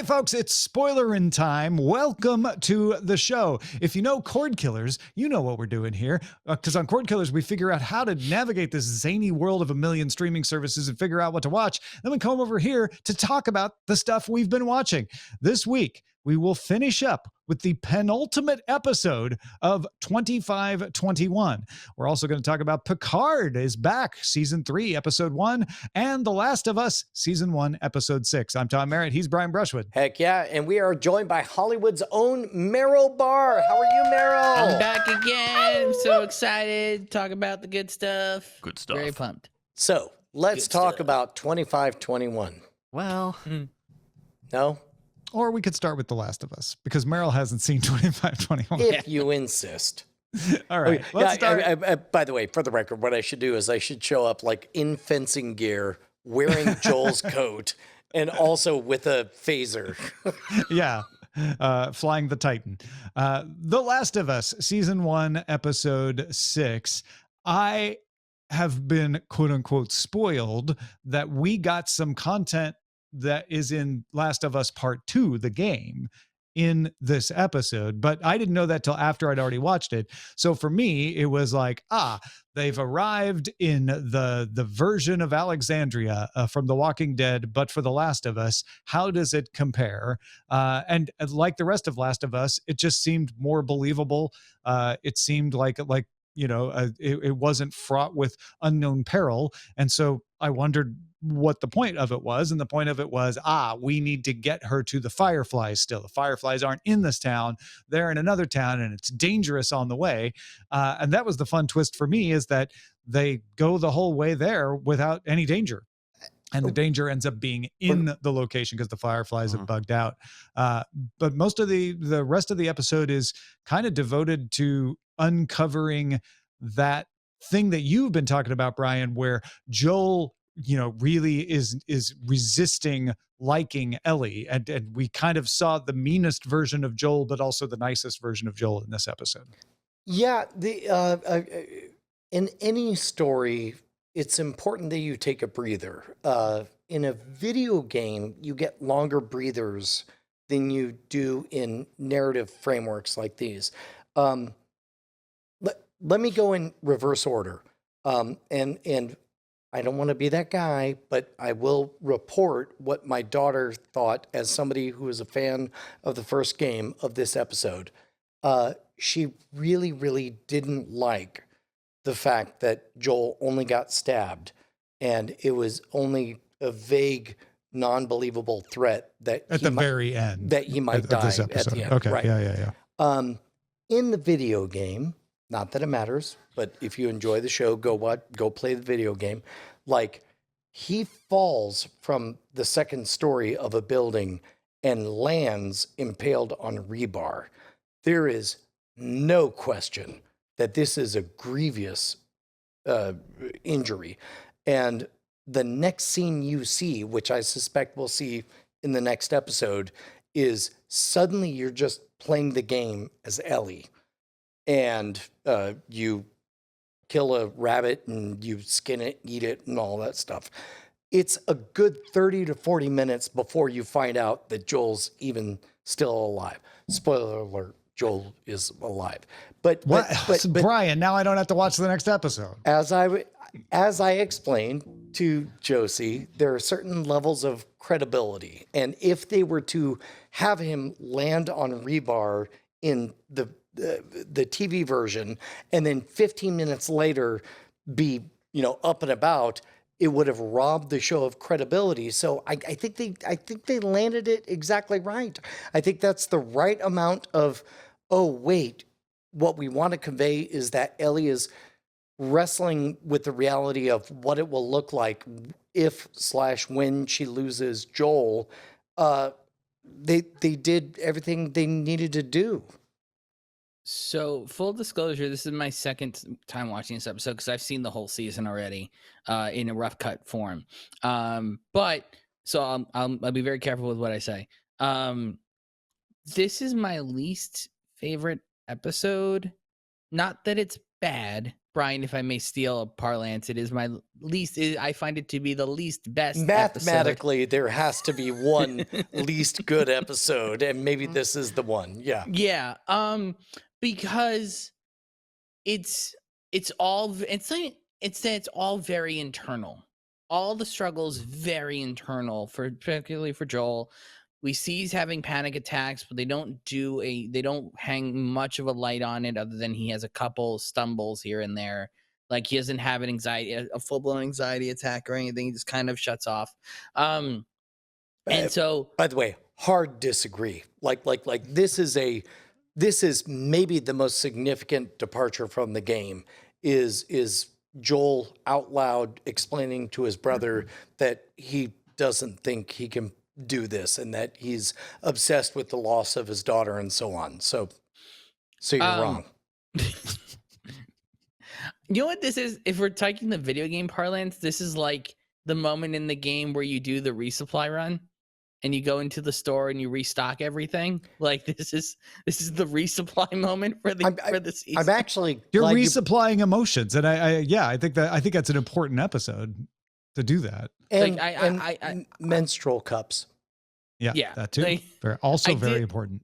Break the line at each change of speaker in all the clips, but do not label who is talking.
Hey folks, it's Spoilerin time. Welcome to the show. If you know Cordkillers, you know what we're doing here. Because on Cordkillers, we figure out how to navigate this zany world of a million streaming services and figure out what to watch. Then we come over here to talk about the stuff we've been watching. This week, we will finish up with the penultimate episode of 2521. We're also going to talk about Picard is back, season 3, episode 1, and The Last of Us, season 1, episode 6. I'm Tom Merritt. He's Brian Brushwood.
Heck yeah, and we are joined by Hollywood's own Merrill Barr. How are you, Merrill?
I'm back again. I'm so excited. Talk about the good stuff.
Good stuff.
Very pumped.
So let's talk about 2521.
Well,
No?
Or we could start with The Last of Us, because Merrill hasn't seen 2521.
If you insist.
All right,
Okay,
let's start.
by the way, for the record, what I should do is I should show up like in fencing gear, wearing Joel's coat, and also with a phaser.
Yeah. Flying the Titan. The Last of Us, season 1, episode 6. I have been quote unquote spoiled that we got some content that is in Last of Us Part 2, the game, in this episode, but I didn't know that till after I'd already watched it. So for me, it was like, they've arrived in the version of Alexandria from The Walking Dead, but for The Last of Us, how does it compare? And like the rest of Last of Us, it just seemed more believable. It seemed like it wasn't fraught with unknown peril, and so I wondered what the point of it was. And the point of it was, we need to get her to the Fireflies still. The Fireflies aren't in this town. They're in another town, and it's dangerous on the way. And that was the fun twist for me, is that they go the whole way there without any danger. And the danger ends up being in the location because the Fireflies have bugged out. But most of the rest of the episode is kind of devoted to uncovering that thing that you've been talking about, Brian, where Joel really is resisting liking Ellie, and we kind of saw the meanest version of Joel, but also the nicest version of Joel in this episode.
Yeah, in any story, it's important that you take a breather. In a video game, you get longer breathers than you do in narrative frameworks like these. Let me go in reverse order. And I don't want to be that guy, but I will report what my daughter thought as somebody who is a fan of the first game of this episode. She really, really didn't like the fact that Joel only got stabbed, and it was only a vague, non-believable threat that
at the very end
that he might die at the end.
Okay,
right.
Yeah.
In the video game, not that it matters, but if you enjoy the show, go play the video game. Like, he falls from the second story of a building and lands impaled on rebar. There is no question that this is a grievous injury. And the next scene you see, which I suspect we'll see in the next episode, is suddenly you're just playing the game as Ellie. And you kill a rabbit and you skin it, eat it, and all that stuff. It's a good 30 to 40 minutes before you find out that Joel's even still alive. Spoiler alert, Joel is alive. But
Brian, now I don't have to watch the next episode.
As I explained to Josie, there are certain levels of credibility. And if they were to have him land on rebar in the TV version, and then 15 minutes later be, up and about, it would have robbed the show of credibility. So I think they landed it exactly right. I think that's the right amount of, what we want to convey is that Ellie is wrestling with the reality of what it will look like if/when she loses Joel. They did everything they needed to do.
So, full disclosure, this is my second time watching this episode because I've seen the whole season already in a rough cut form. But I'll be very careful with what I say. This is my least favorite episode. Not that it's bad. Brian, if I may steal a parlance, it is my least. I find it to be the least best
Mathematically, there has to be one least good episode, and maybe this is the one. Yeah.
Yeah. Because it's all very internal. All the struggles very internal particularly for Joel. We see he's having panic attacks, but they don't hang much of a light on it other than he has a couple stumbles here and there. Like he doesn't have a full-blown anxiety attack or anything. He just kind of shuts off. And so,
by the way, hard disagree. Like this is maybe the most significant departure from the game is Joel out loud explaining to his brother that he doesn't think he can do this and that he's obsessed with the loss of his daughter and so on. So you're wrong.
You know what this is? If we're taking the video game parlance, this is like the moment in the game where you do the resupply run and you go into the store and you restock everything. Like this is the resupply moment for the season.
I'm actually
you're resupplying emotions, and I think that's an important episode to do that.
And, and menstrual cups.
Yeah, that too. Very important.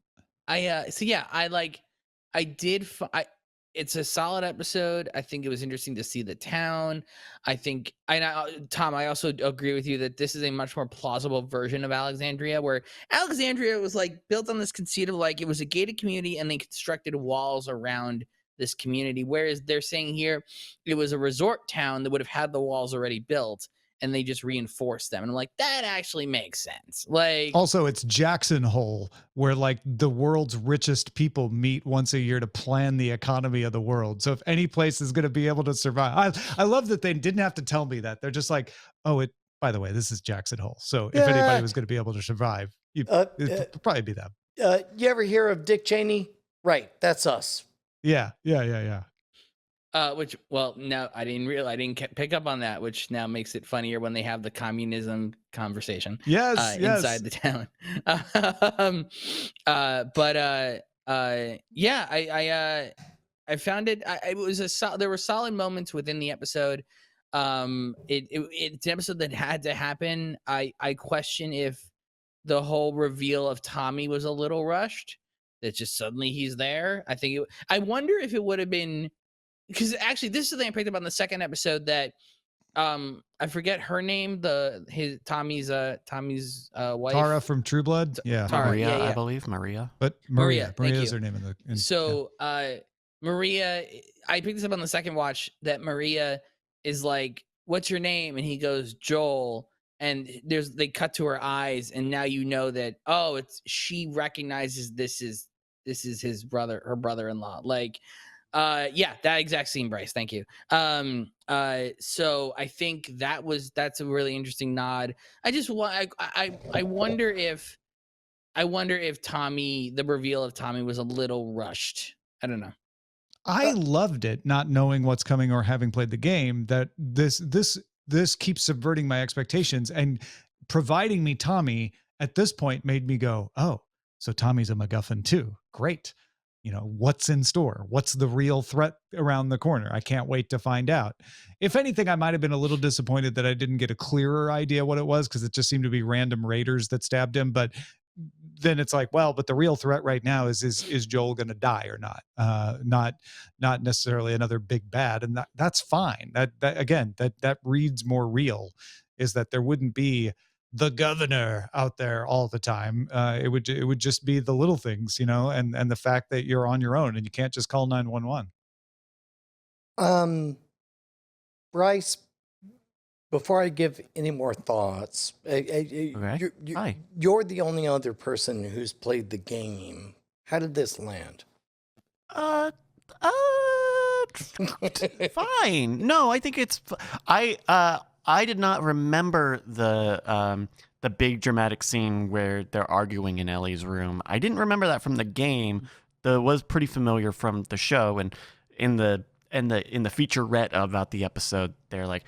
It's a solid episode. I think it was interesting to see the town. Tom, I also agree with you that this is a much more plausible version of Alexandria, where Alexandria was like built on this conceit of like it was a gated community and they constructed walls around this community. Whereas they're saying here it was a resort town that would have had the walls already built and they just reinforced them. And I'm like, that actually makes sense. Like,
also it's Jackson Hole, where like the world's richest people meet once a year to plan the economy of the world. So if any place is going to be able to survive, I love that they didn't have to tell me that. They're just like, by the way, this is Jackson Hole. So if anybody was going to be able to survive, it'd probably be them.
You ever hear of Dick Cheney? Right. That's us.
Yeah.
No, I didn't pick up on that, which now makes it funnier when they have the communism conversation.
Yes.
Inside the town. I found it. There were solid moments within the episode. It's an episode that had to happen. I question if the whole reveal of Tommy was a little rushed. That just suddenly he's there. I wonder if it would have been. Because actually, this is the thing I picked up on the second episode that I forget her name. Tommy's wife,
Tara from True Blood. Yeah,
Tara, Maria, I believe Maria.
But Maria is her name in the.
Maria, I picked this up on the second watch that Maria is like, "What's your name?" And he goes, "Joel." And they cut to her eyes, and now you know that she recognizes this is his brother, her brother-in-law. Like. That exact scene, Bryce. Thank you. So I think that's a really interesting nod. I wonder if Tommy, the reveal of Tommy was a little rushed. I don't know.
I loved it, not knowing what's coming or having played the game, that this keeps subverting my expectations and providing me Tommy at this point made me go, oh, so Tommy's a MacGuffin too. Great. What's in store? What's the real threat around the corner? I can't wait to find out. If anything, I might have been a little disappointed that I didn't get a clearer idea what it was, because it just seemed to be random raiders that stabbed him. But then it's like, well, but the real threat right now is Joel going to die or not? Not necessarily another big bad, and that's fine. That reads more real. Is that there wouldn't be the governor out there all the time. It would just be the little things, and the fact that you're on your own and you can't just call 911.
Bryce, before I give any more thoughts,
Okay. Hi.
You're the only other person who's played the game. How did this land?
Fine. No, I think it's. I did not remember the big dramatic scene where they're arguing in Ellie's room. I didn't remember that from the game. That was pretty familiar from the show, and in the featurette about the episode, they're like,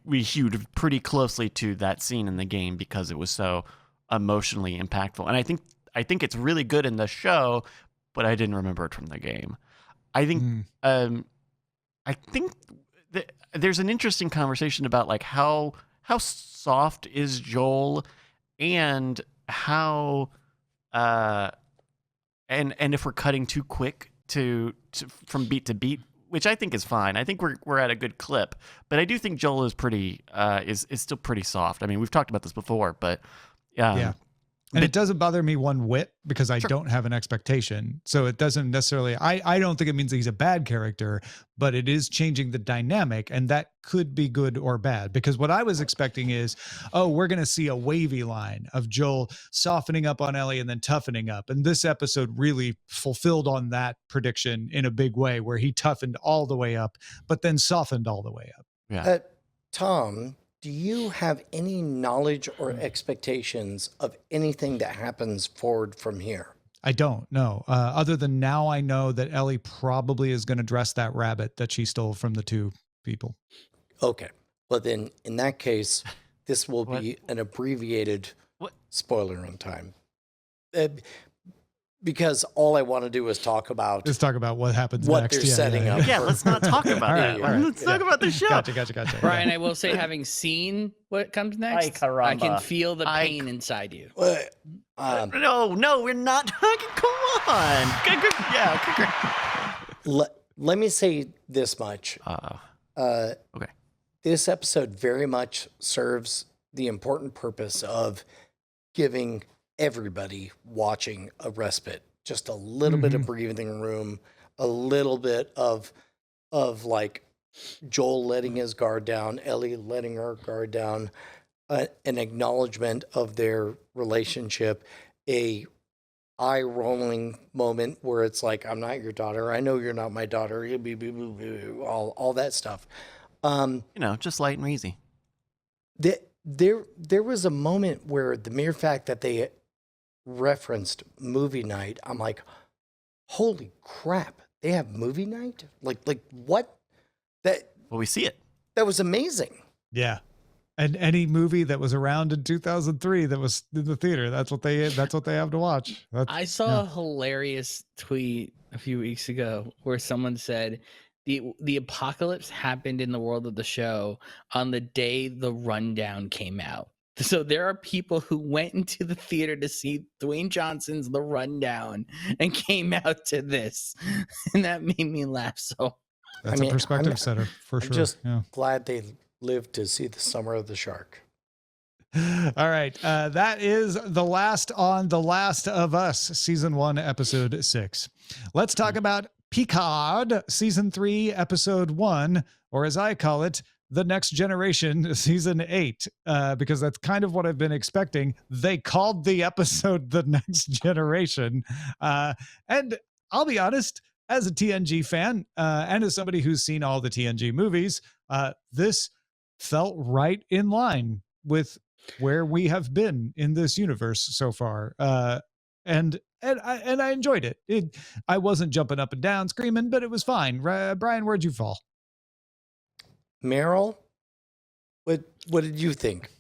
we hewed pretty closely to that scene in the game because it was so emotionally impactful. And I think it's really good in the show, but I didn't remember it from the game. I think
Mm.
I think there's an interesting conversation about like how soft is Joel, and how and if we're cutting too quick to from beat to beat, which I think is fine. I think we're at a good clip, but I do think Joel is pretty is still pretty soft. I mean, we've talked about this before, but
Yeah. And
but-
it doesn't bother me one whit because I
Sure.
don't have an expectation. So it doesn't necessarily, I don't think it means that he's a bad character, but it is changing the dynamic, and that could be good or bad. Because what I was expecting is, oh, we're going to see a wavy line of Joel softening up on Ellie and then toughening up. And this episode really fulfilled on that prediction in a big way, where he toughened all the way up, but then softened all the way up.
yeah.
Tom, do you have any knowledge or expectations of anything that happens forward from here?
I don't know. Other than now I know that Ellie probably is going to dress that rabbit that she stole from the two people.
Okay. Well, then, in that case, this will be an abbreviated
What?
spoiler in time. Because all I want to do is talk about
Let's talk about what happens
what
next.
they're setting up.
Yeah, let's not talk about
All
that.
right, all right.
Let's talk about the show.
Gotcha.
Brian, I will say, having seen what comes next, I can
caramba.
feel the pain inside you.
No, we're not talking. Come on. Yeah.
Let me say this much.
Okay.
This episode very much serves the important purpose of giving everybody watching a respite, just a little bit of breathing room, a little bit of like Joel letting his guard down, Ellie letting her guard down, an acknowledgement of their relationship, a eye-rolling moment where it's like, I'm not your daughter, I know you're not my daughter, all that stuff.
Just light and easy.
There was a moment where the mere fact that they referenced movie night, I'm like, holy crap, they have movie night? Like what?
Well, we see it.
That was amazing.
Yeah. And any movie that was around in 2003 that was in the theater, that's what they have to watch.
I saw a hilarious tweet a few weeks ago where someone said the apocalypse happened in the world of the show on the day the rundown came out. So there are people who went into the theater to see Dwayne Johnson's The Rundown and came out to this. And that made me laugh so.
That's a perspective setter for sure.
I'm just
Yeah.
glad they lived to see the Summer of the Shark.
All right. That is the last on The Last of Us, season 1, episode 6. Let's talk about Picard, season 3, episode 1, or as I call it, The Next Generation, season 8, because that's kind of what I've been expecting. They called the episode The Next Generation. And I'll be honest, as a TNG fan, and as somebody who's seen all the TNG movies, this felt right in line with where we have been in this universe so far. And I enjoyed it. I wasn't jumping up and down screaming, but it was fine. Brian, where'd you fall?
Merrill, what did you think?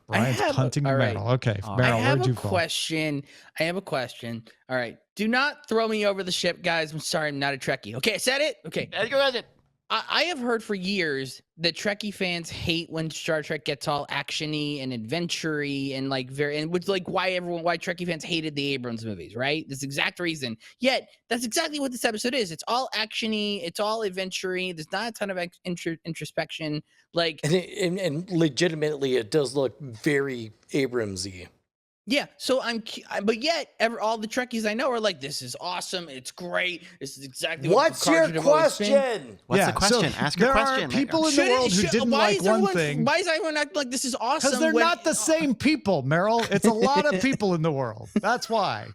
Brian's hunting
all right.
Merrill. Okay,
Oh.
Merrill,
I have
where'd
a
you fall?
question. I have a question. All right. Do not throw me over the ship, guys. I'm sorry. I'm not a Trekkie. Okay. I said it. Okay. I have heard for years that Trekkie fans hate when Star Trek gets all actiony and adventure-y and which why Trekkie fans hated the Abrams movies, right? This exact reason. Yet that's exactly what this episode is. It's all actiony, it's all adventure-y. There's not a ton of introspection.
And legitimately, it does look very Abramsy.
Yeah, so but yet all the Trekkies I know are like, this is awesome, it's great, this is exactly what
What's your
Picard should have always been."
question?
What's the question?
so
Ask your question.
There are people in the world who didn't like one thing.
Why is everyone acting like this is awesome?
Because they're
when-
not the same people, Merrill. It's a lot of people in the world. That's why.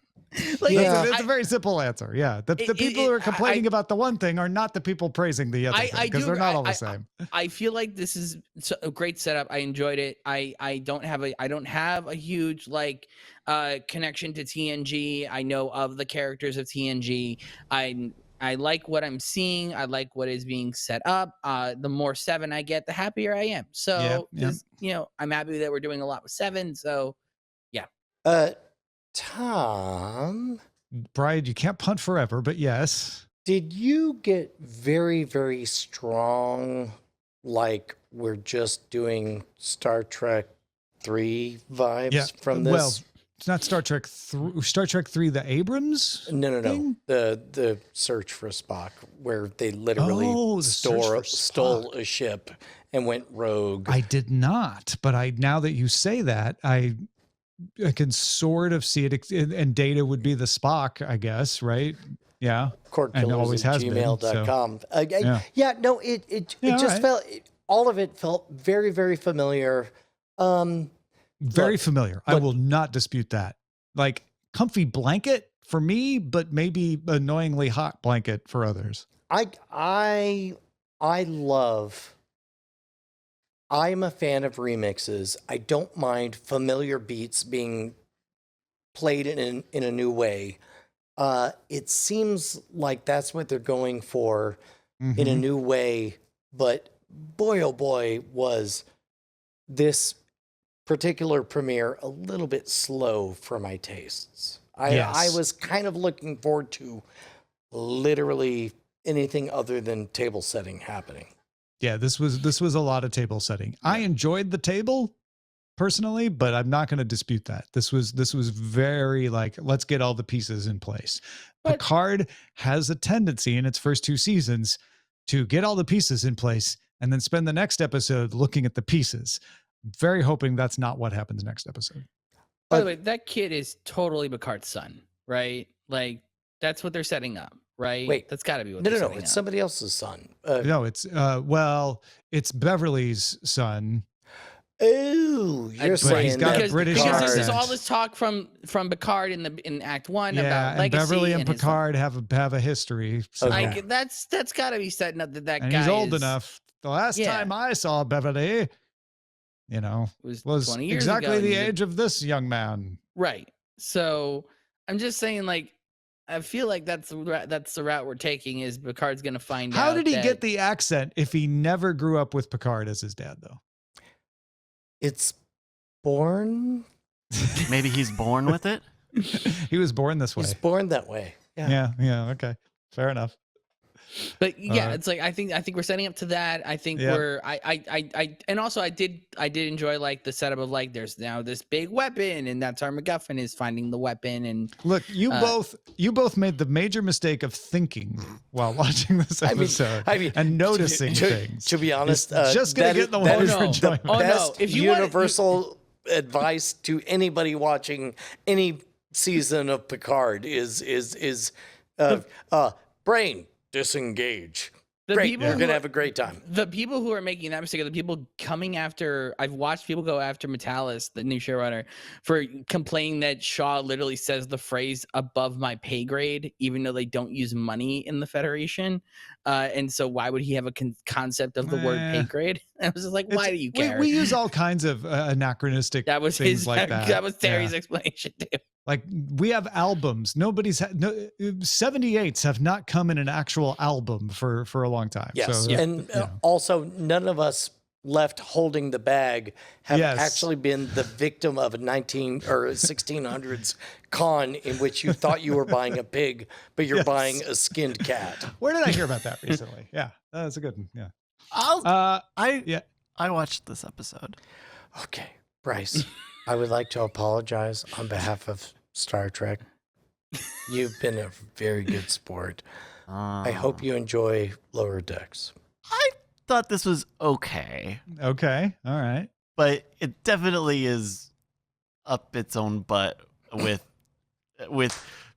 Like,
Yeah.
It's a very simple answer. Yeah. The people who are complaining about the one thing are not the people praising the other thing, because they're not all the same.
I feel like this is a great setup. I enjoyed it. I don't have a huge connection to TNG. I know of the characters of TNG. I like what I'm seeing. I like what is being set up. The more 7 I get, the happier I am. So, I'm happy that we're doing a lot with 7. So,
Tom,
Brian, you can't punt forever, but yes.
Did you get very, very strong, like we're just doing Star Trek 3 vibes from this?
Well, it's not Star Trek 3. Star Trek 3, the Abrams?
No.
thing?
The Search for Spock, where they literally
The Search for
stole
Spock.
a ship and went rogue.
I did not, but now that you say that, I can sort of see it, and Data would be the Spock, I guess, right? Yeah.
Cordkillers
always has been,
gmail.com.
yeah.
No, it
Yeah,
just
right.
felt, all of it felt very, very familiar.
Very
Look,
familiar. I
look.
will not dispute that. Like comfy blanket for me, but maybe annoyingly hot blanket for others.
I'm a fan of remixes. I don't mind familiar beats being played in a new way. It seems like that's what they're going for in a
Mhm.
new way, but boy, oh boy, was this particular premiere a little bit slow for my tastes. I
Yes.
was kind of looking forward to literally anything other than table setting happening.
Yeah, this was a lot of table setting. I enjoyed the table personally, but I'm not going to dispute that. This was very like, let's get all the pieces in place.
But-
Picard has a tendency in its first 2 seasons to get all the pieces in place and then spend the next episode looking at the pieces. Very hoping that's not what happens next episode.
By the way, that kid is totally Picard's son, right? Like that's what they're setting up, right?
Wait.
That's got to be what.
No,
they're
no,
setting
it's
up.
somebody else's son.
No, it's it's Beverly's son.
Oh, you're
But
saying
he's got a
because,
British
because there's
accent.
all this talk from Picard in Act 1
Yeah,
about
and
legacy
Beverly and
his-
Picard have a history. So.
Okay.
Like that's got to be setting up that
And
guy
he's old
is-
enough. The last
Yeah.
time I saw Beverly,
was
was
20 years
exactly
ago, and
the
he's a-
age of this young man.
Right. So I'm just saying, like, I feel like that's the route we're taking. Is Picard's going to find out?
How did he
that-
get the accent if he never grew up with Picard as his dad, though?
it's born.
Maybe he's born with it.
He was born this way.
He's born that way. Yeah.
Yeah. Okay. Fair enough.
But yeah,
right.
it's like I think we're setting up to that. I think
Yeah.
we're and also I did enjoy like the setup of like there's now this big weapon and that's our MacGuffin is finding the weapon and
Look, you both made the major mistake of thinking while watching this episode and noticing things.
To be honest,
It's just gonna
that
get
is-
in the
that
way
is
for
the
enjoyment.
Oh, no.
best
If you wanna-
universal advice to anybody watching any season of Picard is brain disengage.
the
Great,
people
you're
who
gonna
are-
have a great time.
the people who are making that mistake are the people coming after. I've watched people go after Metalis, the new showrunner, for complaining that Shaw literally says the phrase "above my pay grade," even though they don't use money in the Federation. And so, why would he have a concept of the word pay grade? I was just like, why do you care?
We use all kinds of anachronistic
that was
things
his.
like that.
That was
Yeah.
Terry's explanation too.
Like we have albums. Nobody's 78s have not come in an actual album for a long time.
Yes,
So,
and
yeah.
also none of us left holding the bag have
Yes.
actually been the victim of a 19 or 1600s con in which you thought you were buying a pig, but you're
Yes.
buying a skinned cat.
Where did I hear about that recently? Yeah, that's a good one. Yeah.
I watched this episode.
Okay, Bryce, I would like to apologize on behalf of Star Trek. You've been a very good sport. I hope you enjoy Lower Decks.
I thought this was okay,
Okay. All right.
but it definitely is up its own butt with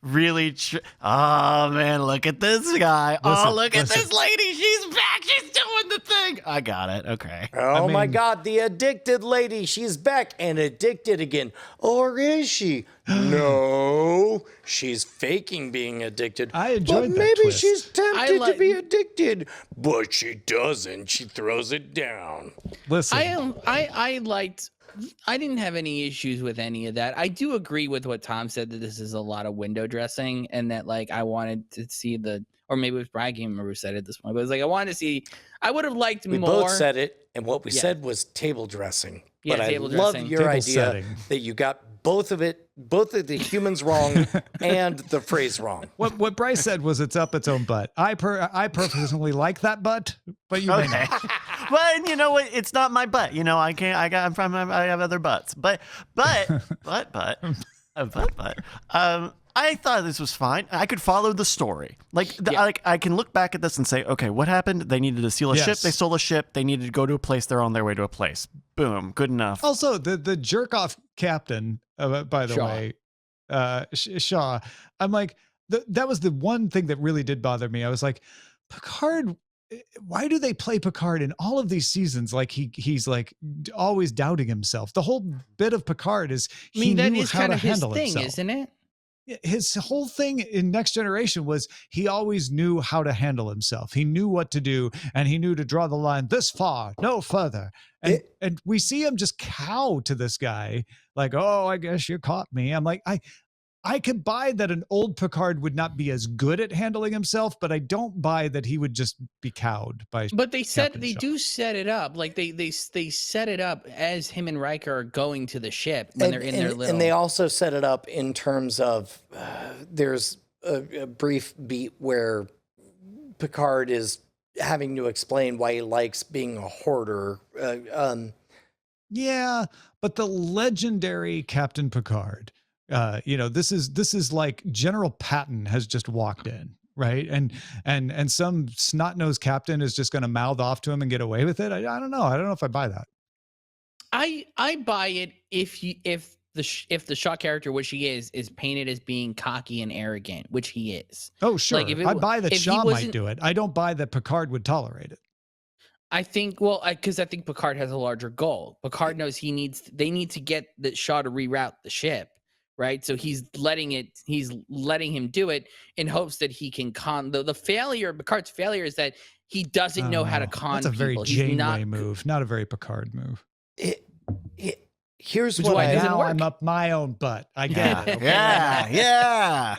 really. Oh man, look at this guy!
Listen,
look at
listen.
this lady! She's back! She's doing the thing! I got it. Okay.
Oh my
mean-
God, the addicted lady. She's back and addicted again. Or is she? No, she's faking being addicted.
I enjoyed
But
that
maybe
twist.
she's tempted
like-
to be addicted, but she doesn't. She throws it down.
Listen.
I liked. I didn't have any issues with any of that. I do agree with what Tom said that this is a lot of window dressing, and that like I wanted to see or maybe it was Brad. I can't remember who said it this one, but it was like I wanted to see. I would have liked
We
more.
both said it, and what we
Yeah.
said was table dressing.
Yeah,
but
table
I love
dressing.
your
Table
idea
setting.
that you got both of the humans wrong and the phrase wrong.
What Bryce said was it's up its own butt. I personally like that butt, but you may not.
Well, and you know what? It's not my butt. You know, I have other butts. But I thought this was fine. I could follow the story. Like I can look back at this and say, okay, what happened? They needed to steal a ship. They stole a ship. They needed to go to a place. They're on their way to a place. Boom. Good enough.
Also, the jerk off captain, by the way, Shaw. I'm like, that was the one thing that really did bother me. I was like, Picard. Why do they play Picard in all of these seasons like he's like always doubting himself? The whole bit of Picard is he knew how to handle himself,
isn't it?
His whole thing in Next Generation was he always knew how to handle himself. He knew what to do, and he knew to draw the line this far, no further. And we see him just cow to this guy, like, oh, I guess you caught me. I'm like, I could buy that an old Picard would not be as good at handling himself, but I don't buy that he would just be cowed by.
But they said
Captain Shaw.
Do set it up like they set it up as him and Riker are going to the ship when they're in their little.
And they also set it up in terms of there's a brief beat where Picard is having to explain why he likes being a hoarder.
Yeah, but the legendary Captain Picard. This is like General Patton has just walked in, right? And some snot-nosed captain is just going to mouth off to him and get away with it. I don't know. I don't know if I buy that.
I buy it if the Shaw character, which he is painted as being cocky and arrogant, which he is.
Oh, sure.
Like
I buy that Shaw might do it. I don't buy that Picard would tolerate it.
I think, because I think Picard has a larger goal. Picard knows they need to get the Shaw to reroute the ship. Right. So he's letting him do it in hopes that he can the failure. Picard's failure is that he doesn't know how to con
people. That's a very
people.
Janeway move, not a very Picard move.
Here's
Which
what
I'm up my own butt. I get it. Okay?
Yeah.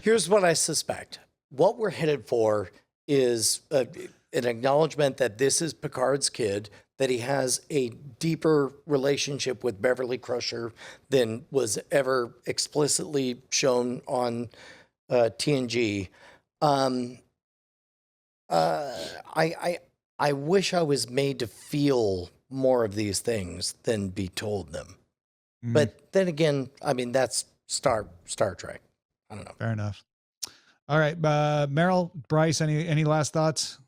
Here's what I suspect. What we're headed for is an acknowledgement that this is Picard's kid, that he has a deeper relationship with Beverly Crusher than was ever explicitly shown on TNG. I wish I was made to feel more of these things than be told them. But then again, I mean, that's Star Trek. I don't know.
Fair enough. All right, Merrill, Bryce, any last thoughts?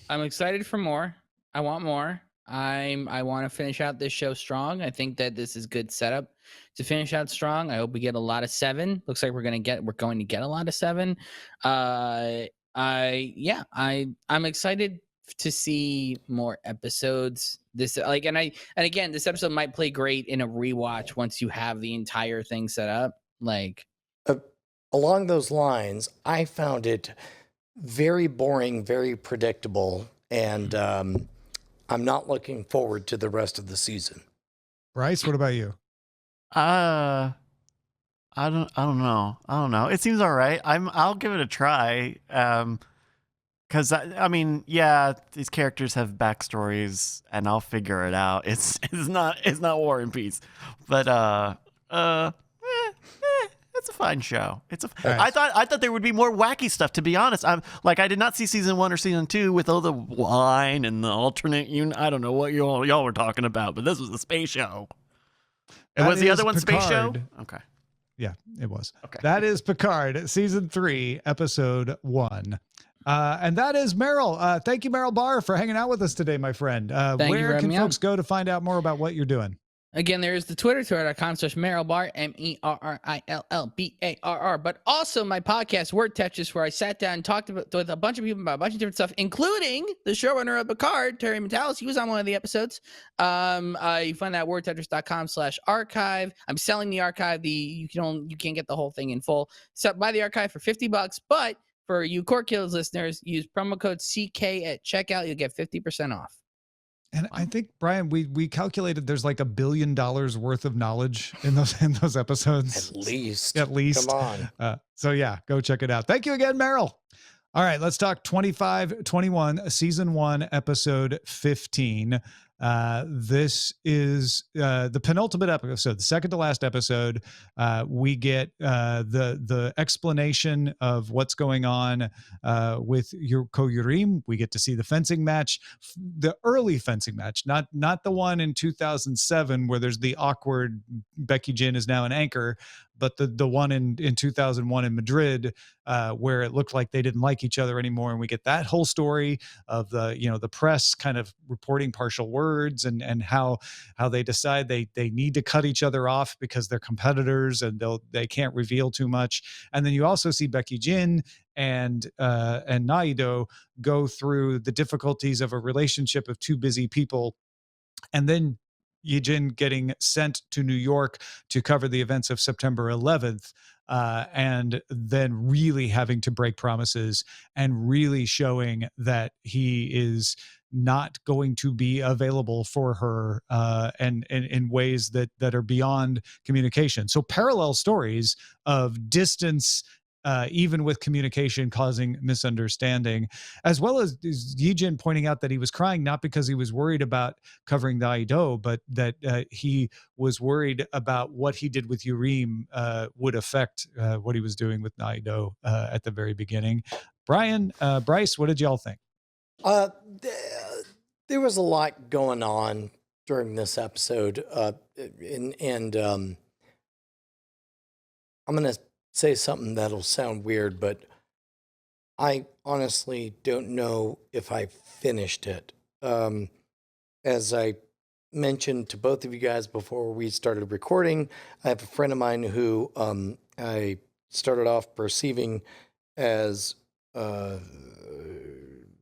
I'm excited for more. I want more. I want to finish out this show strong. I think that this is good setup to finish out strong. I hope we get a lot of 7. Looks like we're going to get a lot of 7. I'm excited to see more episodes. This and again, this episode might play great in a rewatch once you have the entire thing set up.
Along those lines, I found it very boring, very predictable, and I'm not looking forward to the rest of the season.
Bryce, what about you?
I don't know. It seems all right. I'll give it a try. Because I mean, yeah, these characters have backstories, and I'll figure it out. It's not War and Peace, but it's a fine show. I thought there would be more wacky stuff. To be honest, I did not see season 1 or season 2 with all the wine and the alternate. I don't know what y'all were talking about, but this was a space show. And was the other one
Picard.
Space show? Okay.
Yeah, it was.
Okay.
That is Picard, season 3, episode 1. And that is Merrill. Thank you, Merrill Barr, for hanging out with us today, my friend. Where can folks go to find out more about what you're doing?
Again, there is the Twitter, twitter.com/MerrillBarr, MERRILLBARR. But also my podcast, Word Tetris, where I sat down and talked with a bunch of people about a bunch of different stuff, including the showrunner of Picard, Terry Metalis. He was on one of the episodes. You find that at wordtetris.com/archive. I'm selling the archive. You can't get the whole thing in full. So buy the archive for $50, but for you Cordkillers listeners, use promo code CK at checkout. You'll get 50% off.
And I think, Brian, we calculated there's like $1 billion worth of knowledge in those episodes.
At least.
Come on. So yeah, go check it out. Thank you again, Merrill. All right, let's talk 25-21, season 1, episode 15. This is the penultimate episode, the second to last episode. We get the explanation of what's going on with Yurim. We get to see the fencing match, the early fencing match, not the one in 2007 where there's the awkward Becky Jin is now an anchor, but the one in 2001 in Madrid, where it looked like they didn't like each other anymore, and we get that whole story of the press kind of reporting partial words and how they decide they need to cut each other off because they're competitors and they can't reveal too much. And then you also see Becky Jin and Naido go through the difficulties of a relationship of two busy people, and then Yijin getting sent to New York to cover the events of September 11th, and then really having to break promises and really showing that he is not going to be available for her, and in ways that are beyond communication. So parallel stories of distance, even with communication causing misunderstanding, as well as Yijin pointing out that he was crying not because he was worried about covering the Aido, but that he was worried about what he did with Yurim would affect what he was doing with Naido at the very beginning. Bryce, what did y'all think?
There was a lot going on during this episode, and I'm going to say something that'll sound weird, but I honestly don't know if I finished it. As I mentioned to both of you guys before we started recording, I have a friend of mine who I started off perceiving as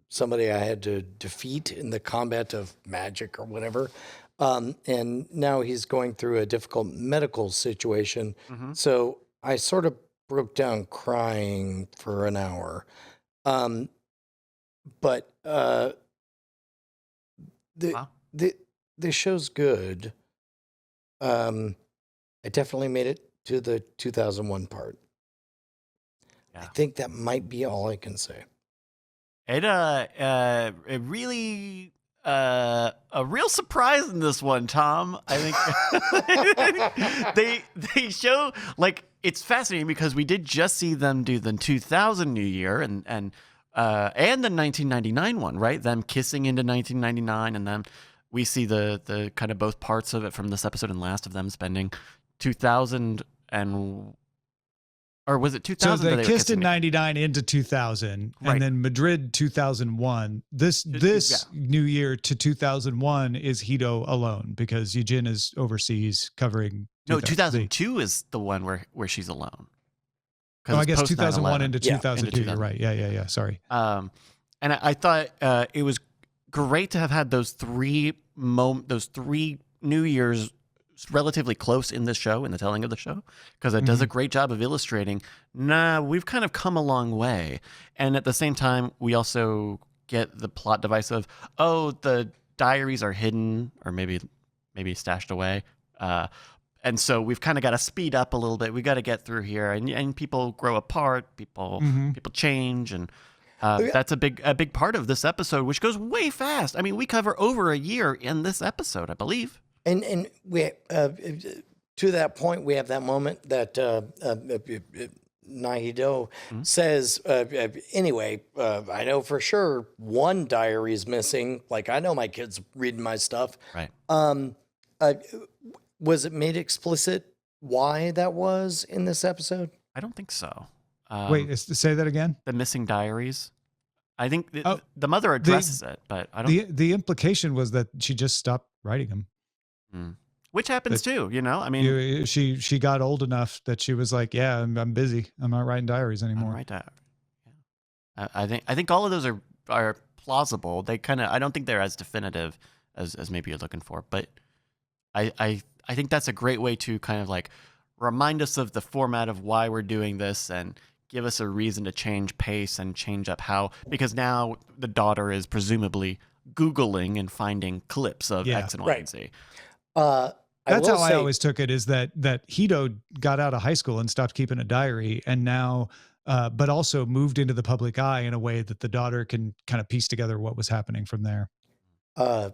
somebody I had to defeat in the combat of magic or whatever. And now he's going through a difficult medical situation.
Mhm.
So I sort of broke down crying for an hour. But the
Wow.
the show's good. I definitely made it to the 2001 part. I
Yeah.
think that might be all I can say.
It really a real surprise in this one, Tom. I think they show, like, it's fascinating because we did just see them do the 2000 New Year and the 1999 one, right? Them kissing into 1999, and then we see the kind of both parts of it from this episode and last of them spending 2000 and, or was it 2000?
So
that
they
were
kissed in
kissing?
99 into 2000,
Right.
and then Madrid 2001. This New Year to 2001 is Hito alone because Eugene is overseas covering.
No, 2002 is the one where she's alone. 'Cause
Oh, I
it's
guess
post
2001
9/11.
into
Yeah,
2002.
into
You're right. Yeah. Sorry.
And I thought it was great to have had those three New Years relatively close in the show, in the telling of the show, because it does a great job of illustrating, we've kind of come a long way. And at the same time, we also get the plot device of, the diaries are hidden or maybe stashed away. And so we've kind of got to speed up a little bit. We got to get through here, and people grow apart, people change, and that's a big part of this episode, which goes way fast. I mean, we cover over a year in this episode, I believe.
And we to that point, we have that moment that Nahido says, anyway, I know for sure one diary is missing. Like, I know my kid's reading my stuff.
Right.
Was it made explicit why that was in this episode?
I don't think so.
Wait, say that again.
The missing diaries. I think the mother addresses it, but I don't.
The implication was that she just stopped writing them.
Which happens too, I mean,
she got old enough that she was like, "Yeah, I'm busy. I'm not writing diaries anymore."
right. Yeah. I think all of those are plausible. They kind of, I don't think they're as definitive as maybe you're looking for, but I think that's a great way to kind of like remind us of the format of why we're doing this and give us a reason to change pace and change up how, because now the daughter is presumably Googling and finding clips of X and Y and Z.
That's how I always took it, is that Hito got out of high school and stopped keeping a diary, and now, but also moved into the public eye in a way that the daughter can kind of piece together what was happening from there.
I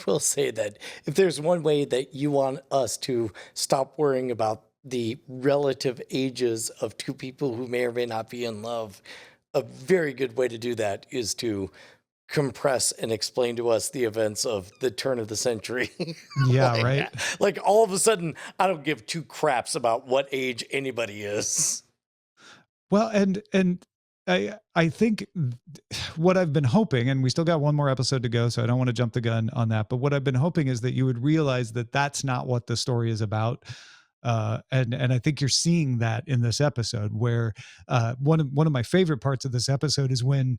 will say that if there's one way that you want us to stop worrying about the relative ages of two people who may or may not be in love, a very good way to do that is to compress and explain to us the events of the turn of the century.
Yeah,
like,
right.
like all of a sudden, I don't give two craps about what age anybody is.
Well, and I think what I've been hoping, and we still got one more episode to go, so I don't want to jump the gun on that. But what I've been hoping is that you would realize that that's not what the story is about. And I think you're seeing that in this episode, where one of my favorite parts of this episode is when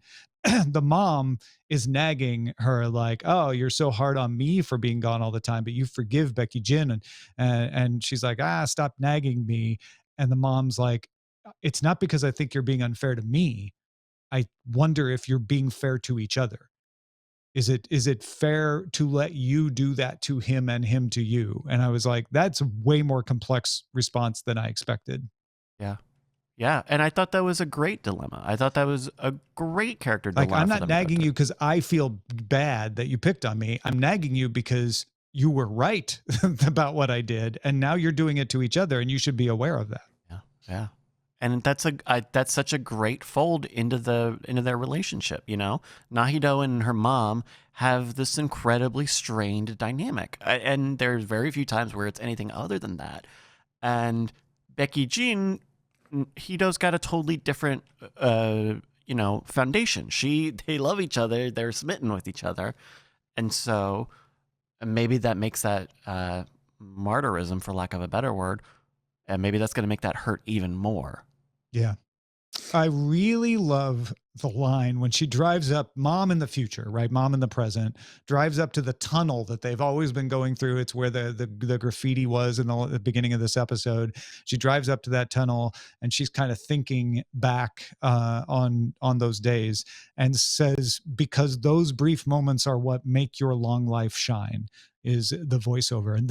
the mom is nagging her like, "Oh, you're so hard on me for being gone all the time, but you forgive Becky Jin," and she's like, "Ah, stop nagging me." And the mom's like, "It's not because I think you're being unfair to me. I wonder if you're being fair to each other. Is it fair to let you do that to him and him to you?" And I was like, that's a way more complex response than I expected.
Yeah. Yeah. And I thought that was a great dilemma. I thought that was a great character
Like,
dilemma.
I'm
for
not
them to go
nagging
through.
you because I feel bad that you picked on me. I'm nagging you because you were right about what I did. And now you're doing it to each other, and you should be aware of that.
Yeah. Yeah. And that's such a great fold into their relationship. Nahido and her mom have this incredibly strained dynamic, and there's very few times where it's anything other than that. And Becky Jean, Hido's got a totally different foundation. They love each other, they're smitten with each other, and so maybe that makes that martyrism, for lack of a better word, and maybe that's going to make that hurt even more.
Yeah. I really love the line when she drives up, mom in the future, right? Mom in the present, drives up to the tunnel that they've always been going through. It's where the graffiti was in the beginning of this episode. She drives up to that tunnel, and she's kind of thinking back on those days, and says, because those brief moments are what make your long life shine, is the voiceover. And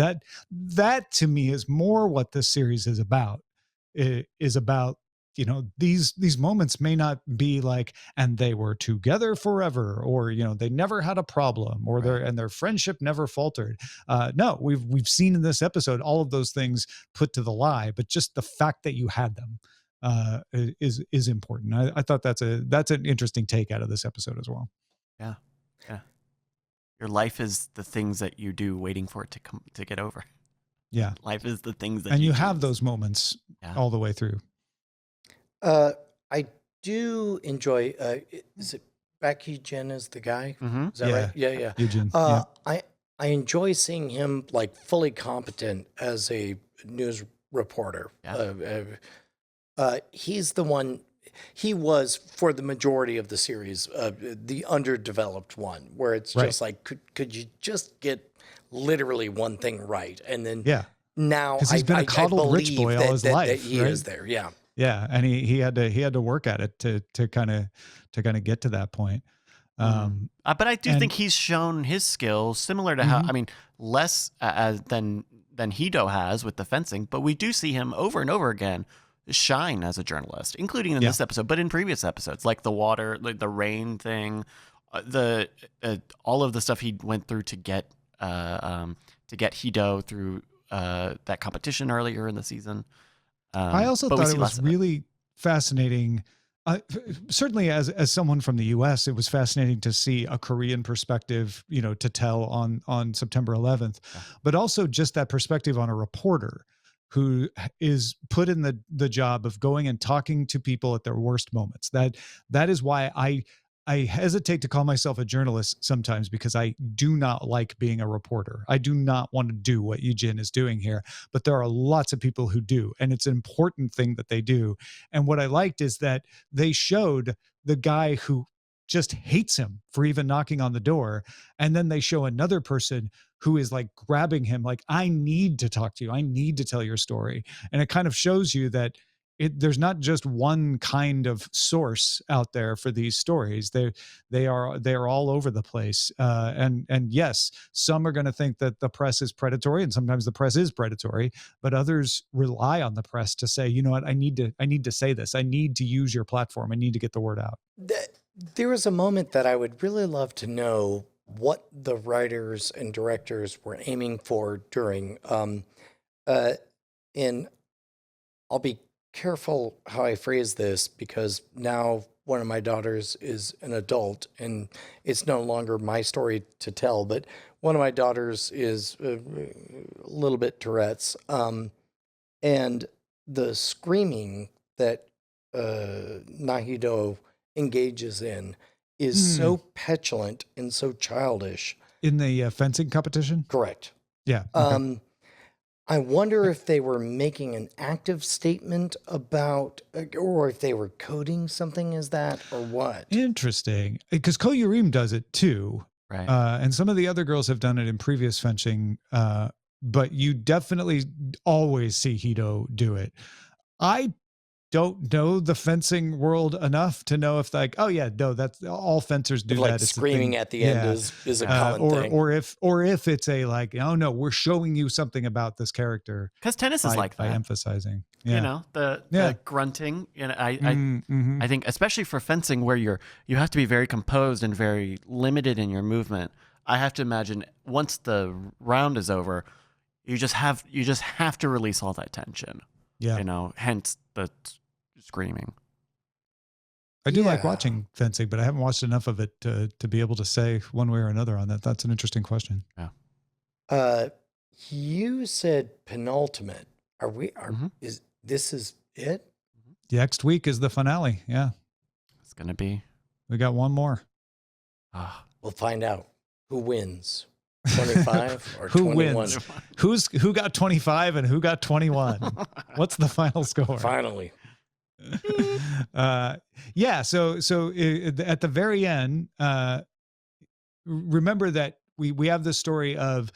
that to me is more what this series is about. It is about, these moments may not be like, and they were together forever, or they never had a problem, or their friendship never faltered. No, we've seen in this episode all of those things put to the lie, but just the fact that you had them is important. I thought that's an interesting take out of this episode as well.
Yeah. Your life is the things that you do waiting for it to get over.
Yeah.
Life is the things that
and you
choose.
have those moments all the way through.
I do enjoy. Is it Becky Jen is the guy?
Mm-hmm.
Is that right? Yeah.
Eugene.
I enjoy seeing him like fully competent as a news reporter.
Yeah.
He's the one. He was, for the majority of the series, the underdeveloped one, where it's just like, could you just get literally one thing right? And then now,
because he's been a coddled rich boy all his life.
That he is there, yeah.
Yeah, and he had to work at it to kind of get to that point.
But I do think he's shown his skills similar to how, less than Hido has with the fencing, but we do see him over and over again shine as a journalist, including in this episode, but in previous episodes, like the water, like the rain thing, all of the stuff he went through to get Hido through that competition earlier in the season.
I also thought it was really fascinating. Certainly, as someone from the U.S., it was fascinating to see a Korean perspective, to tell on September 11th, but also just that perspective on a reporter who is put in the job of going and talking to people at their worst moments. That is why I hesitate to call myself a journalist sometimes, because I do not like being a reporter. I do not want to do what Eugene is doing here, but there are lots of people who do, and it's an important thing that they do. And what I liked is that they showed the guy who just hates him for even knocking on the door, and then they show another person who is like grabbing him, like, I need to talk to you. I need to tell your story. And it kind of shows you that there's not just one kind of source out there for these stories. They are all over the place. And yes, some are going to think that the press is predatory, and sometimes the press is predatory, but others rely on the press to say, you know what, I need to say this. I need to use your platform. I need to get the word out.
There was a moment that I would really love to know what the writers and directors were aiming for during. And I'll be careful how I phrase this because now one of my daughters is an adult and it's no longer my story to tell, but one of my daughters is a little bit Tourette's. And the screaming that Nahido engages in is so petulant and so childish.
In the fencing competition?
Correct.
Yeah. Okay.
I wonder if they were making an active statement about, or if they were coding something as that, or what.
Interesting. Because Koyurim does it too.
Right.
And some of the other girls have done it in previous fencing, but you definitely always see Hito do it. I don't know the fencing world enough to know if like, oh yeah, no, that's all fencers do
like
that. It's
screaming at the end is a common thing.
Or if it's a like, oh no, we're showing you something about this character.
Because tennis is like that.
By emphasizing.
You
Yeah.
know, the grunting. And I think especially for fencing where you have to be very composed and very limited in your movement. I have to imagine once the round is over, you just have to release all that tension.
Yeah.
You know, hence the screaming.
I do like watching fencing, but I haven't watched enough of it to be able to say one way or another on that. That's an interesting question.
Yeah.
You said penultimate. Is it?
Next week is the finale. Yeah.
It's gonna be.
We got one more.
We'll find out who wins. 25 or
who
21?
Wins? Who got 25 and who got 21? What's the final score?
Finally.
Yeah. So at the very end, remember that we have the story of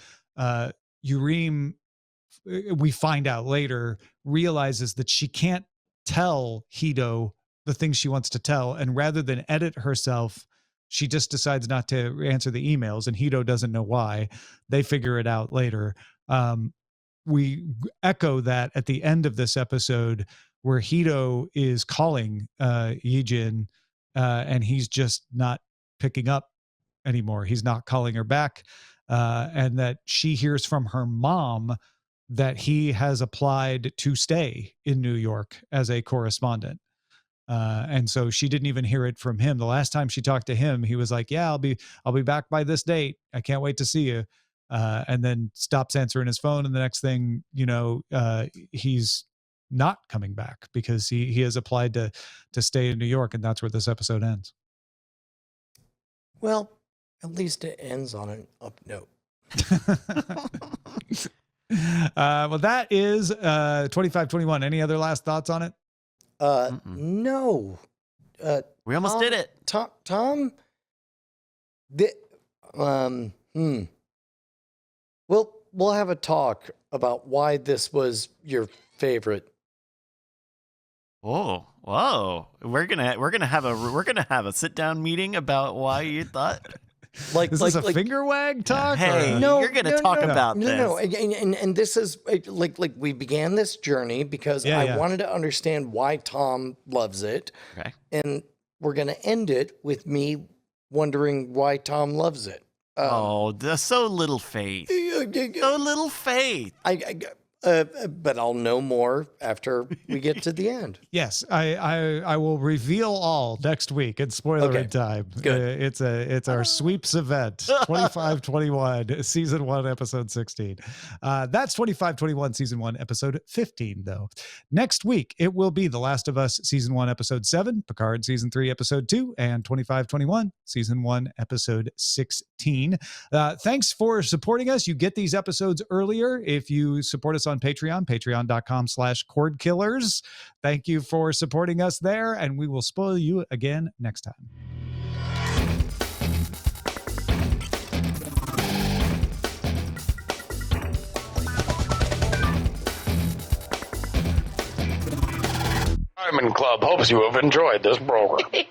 Yurim. We find out later realizes that she can't tell Hito the things she wants to tell, and rather than edit herself, she just decides not to answer the emails, and Hito doesn't know why. They figure it out later. We echo that at the end of this episode where Hito is calling Yijin, and he's just not picking up anymore. He's not calling her back, and that she hears from her mom that he has applied to stay in New York as a correspondent. And so she didn't even hear it from him. The last time she talked to him, he was like, yeah, I'll be back by this date. I can't wait to see you. And then stops answering his phone. And the next thing, he's not coming back because he has applied to stay in New York. And that's where this episode ends.
Well, at least it ends on an up note.
Well, that is 25-21. Any other last thoughts on it?
No.
We almost did it.
Tom? We'll have a talk about why this was your favorite.
Oh, whoa! We're gonna have a sit down meeting about why you thought.
Is this a finger wag talk?
Hey, you're gonna talk about this.
No, and this is like we began this journey because I wanted to understand why Tom loves it.
Okay.
And we're gonna end it with me wondering why Tom loves it.
So little faith. So little faith.
But I'll know more after we get to the end.
Yes, I will reveal all next week in Spoilerin time.
Good.
It's our sweeps event, 25-21, season 1, episode 16. That's 25-21, season 1, episode 15, though. Next week, it will be The Last of Us, season 1, episode 7, Picard, season 3, episode 2, and 25-21, season 1, episode 16. Thanks for supporting us. You get these episodes earlier if you support us on Patreon, patreon.com/Cordkillers. Thank you for supporting us there, and we will spoil you again next time.
Diamond Club hopes you have enjoyed this program.